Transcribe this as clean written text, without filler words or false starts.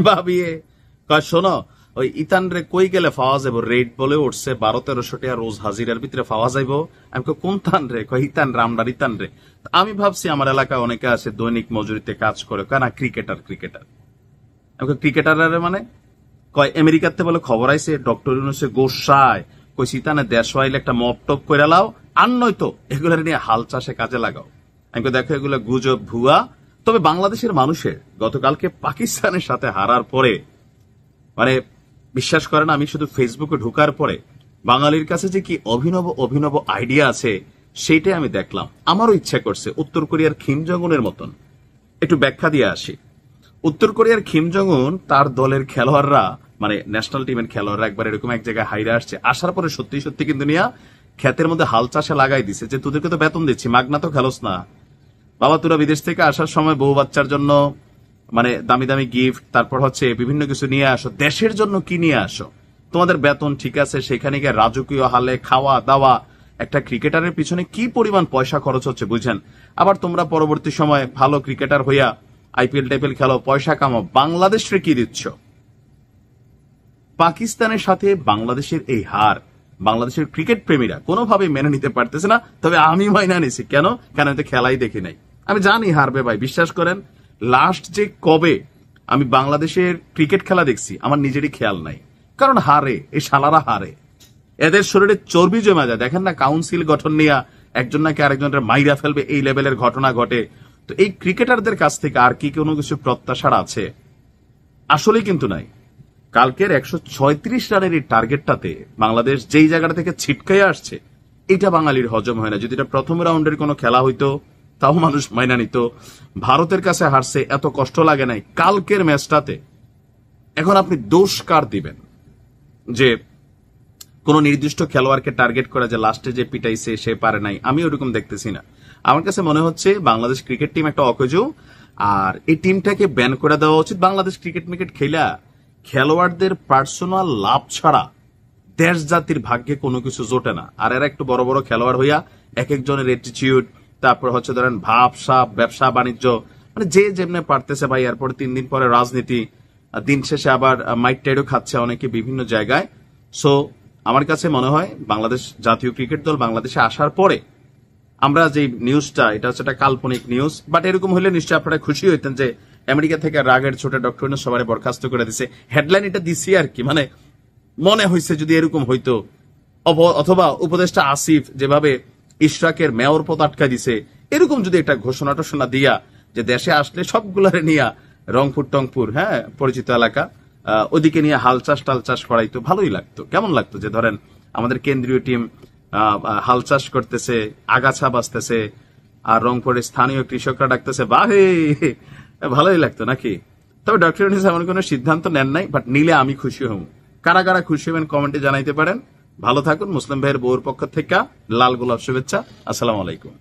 ভাবিয়ে কয় শোনো, ওই ইতান রে কই গেলে পাওয়া যাবো, রেট বলে উঠছে 1200-1300 টাকা রোজ হাজিরার ভিতরে পাওয়া যাইব। আমি কোন তান রে? কয় ইতান রে, আমরার ইতান রে। আমি ভাবছি আমার এলাকায় অনেকে আছে দৈনিক মজুরিতে কাজ করে, কেন ক্রিকেটার ক্রিকেটার। আমি ক্রিকেটার মানে কয় আমেরিকাতে বলে খবর আইছে ডক্টর ইউনূসে গোসায় কই সিতানে দেশ হইলে একটা মপ টপ করে লাও, আর নয়তো এগুলো নিয়ে হাল চাষে কাজে লাগাও। আমি দেখো এগুলো গুজব, ভুয়া। তবে বাংলাদেশের মানুষের গতকালকে পাকিস্তানের সাথে হারার পরে মানে বিশ্বাস করেন, আমি শুধু ফেসবুকে ঢোকার পরে বাঙালির কাছে যে কি অভিনব অভিনব আইডিয়া আছে সেইটাই আমি দেখলাম। আমারও ইচ্ছা করছে উত্তর কোরিয়ার কিম জং উনের মতন একটু ব্যাখ্যা দিয়ে আসি। উত্তর কোরিয়ার কিম জং উন তার দলের খেলোয়াড়রা মানে ন্যাশনাল টিমের খেলোয়াড়রা একবার এরকম এক জায়গায় হাইরে আসছে, আসার পরে সত্যি সত্যি কিন্তু নিয়া ক্ষেতের মধ্যে হাল চাষে লাগাই দিছে যে তোদেরকে তো বেতন দিচ্ছি, মাগনা তো খেলোস না বাবা, তোরা বিদেশ থেকে আসার সময় বউ বাচ্চার জন্য মানে দামি দামি গিফট, তারপর হচ্ছে বিভিন্ন কিছু নিয়ে আসো, দেশের জন্য কি নিয়ে আসো? তোমাদের বেতন ঠিক আছে, সেখানে গিয়ে রাজকীয় হালে খাওয়া দাওয়া, একটা ক্রিকেটারের পিছনে কি পরিমাণ পয়সা খরচ হচ্ছে বুঝেন। আবার তোমরা পরবর্তী সময় ভালো ক্রিকেটার হইয়া আইপিএল টাইপিএল খেলো, পয়সা কামাও, বাংলাদেশে কি দিচ্ছ? পাকিস্তানের সাথে বাংলাদেশের এই হার বাংলাদেশের ক্রিকেট প্রেমীরা কোনোভাবে মেনে নিতে পারতেছে না। তবে আমি মাইনা নিছি, কেন? কেন এতে খেলাই দেখি নাই, আমি জানি হারবে ভাই, বিশ্বাস করেন। লাস্ট যে কবে আমি বাংলাদেশের ক্রিকেট খেলা দেখছি আমার নিজেরই খেয়াল নাই, কারণ হারে, এই শালারা হারে, এদের শরীরে চর্বি জমা যায়। দেখেন না কাউন্সিল গঠন নিয়ে একজন নাকি আরেকজনের মাইরা ফেলবে, এই লেভেলের ঘটনা ঘটে। তো এই ক্রিকেটারদের কাছ থেকে আর কি কোনো কিছু প্রত্যাশা আছে? আসলে কিন্তু নাই। কালকের 136 রানের এই টার্গেটটাতে বাংলাদেশ যেই জায়গাটা থেকে ছিটকাই আসছে, এটা বাঙালির হজম হয় না। যদি এটা প্রথম রাউন্ডের কোনো খেলা হইতো তাও মানুষ মাইনা নিত। ভারতের কাছে হারছে, এত কষ্ট লাগে নাই। কালকের ম্যাচটাতে এখন আপনি দোষ কার দিবেন? যে কোন নির্দিষ্ট খেলোয়াড়কে টার্গেট করে যে লাস্টে যে পিটাইছে সে পারে নাই, আমি ওরকম দেখতেছি না। আমার কাছে মনে হচ্ছে বাংলাদেশ ক্রিকেট টিম একটা অকেজ, আর এই টিমটাকে ব্যান করে দেওয়া উচিত। বাংলাদেশ ক্রিকেট খেলা খেলোয়াড়দের পার্সোনাল লাভ ছাড়া দেশ জাতির ভাগ্যে কোনো কিছু জোটে না। আর এরা একটু বড় বড় খেলোয়াড় হইয়া এক একজনের অ্যাটিটিউড, তারপর হচ্ছে ধরেন ভাবসাব, ব্যবসা বাণিজ্য, মানে যে যেমনে পারতেছে ভাই। এরপরে 3 দিন পরে রাজনীতি, দিন শেষে আবার মাইট টাইডও খাচ্ছে অনেকে বিভিন্ন জায়গায়। সো আমার কাছে মনে হয় বাংলাদেশ জাতীয় ক্রিকেট দল বাংলাদেশে আসার পরে আমরা যে নিউজটা, এটা হচ্ছে একটা কাল্পনিক নিউজ, বাট এরকম হলে নিশ্চয়ই আপনারা খুশি হইতেন যে আমেরিকা থেকে রাগের ছোটে ডক্টর ইউনূস সবাই বরখাস্ত করে দিছে। হেডলাইন এটা দিছি আর কি, মানে মনে হয়েছে যদি এরকম হইতো, অথবা উপদেষ্টা আসিফ যেভাবে ইশরাকের মেয়র পদ আটকা দিছে, এরকম যদি একটা ঘোষণা টোষণা দিয়া যে দেশে আসলে সবগুলারে নিয়ে রংপুর টংপুর, হ্যাঁ পরিচিত এলাকা, ওদিকে নিয়ে হাল চাষ টাল চাষ করাইতো, ভালোই লাগতো। কেমন লাগতো যে ধরেন আমাদের কেন্দ্রীয় টিম হাল চাষ করতেছে, আগাছা বাঁচতেছে, আর রংপুরের স্থানীয় কৃষকরা ডাকতেছে বাহে, ভালোই লাগতো নাকি? তবে ডক্টর ইউনূস এমন কোনো সিদ্ধান্ত নেন নাই, বাট নিলে আমি খুশি হব। কারা কারা খুশি হবেন কমেন্টে জানাইতে পারেন। ভালো থাকুন। মুসলিম ভাইয়ের বউর পক্ষ থেকে লাল গোলাপ শুভেচ্ছা। আসসালামু আলাইকুম।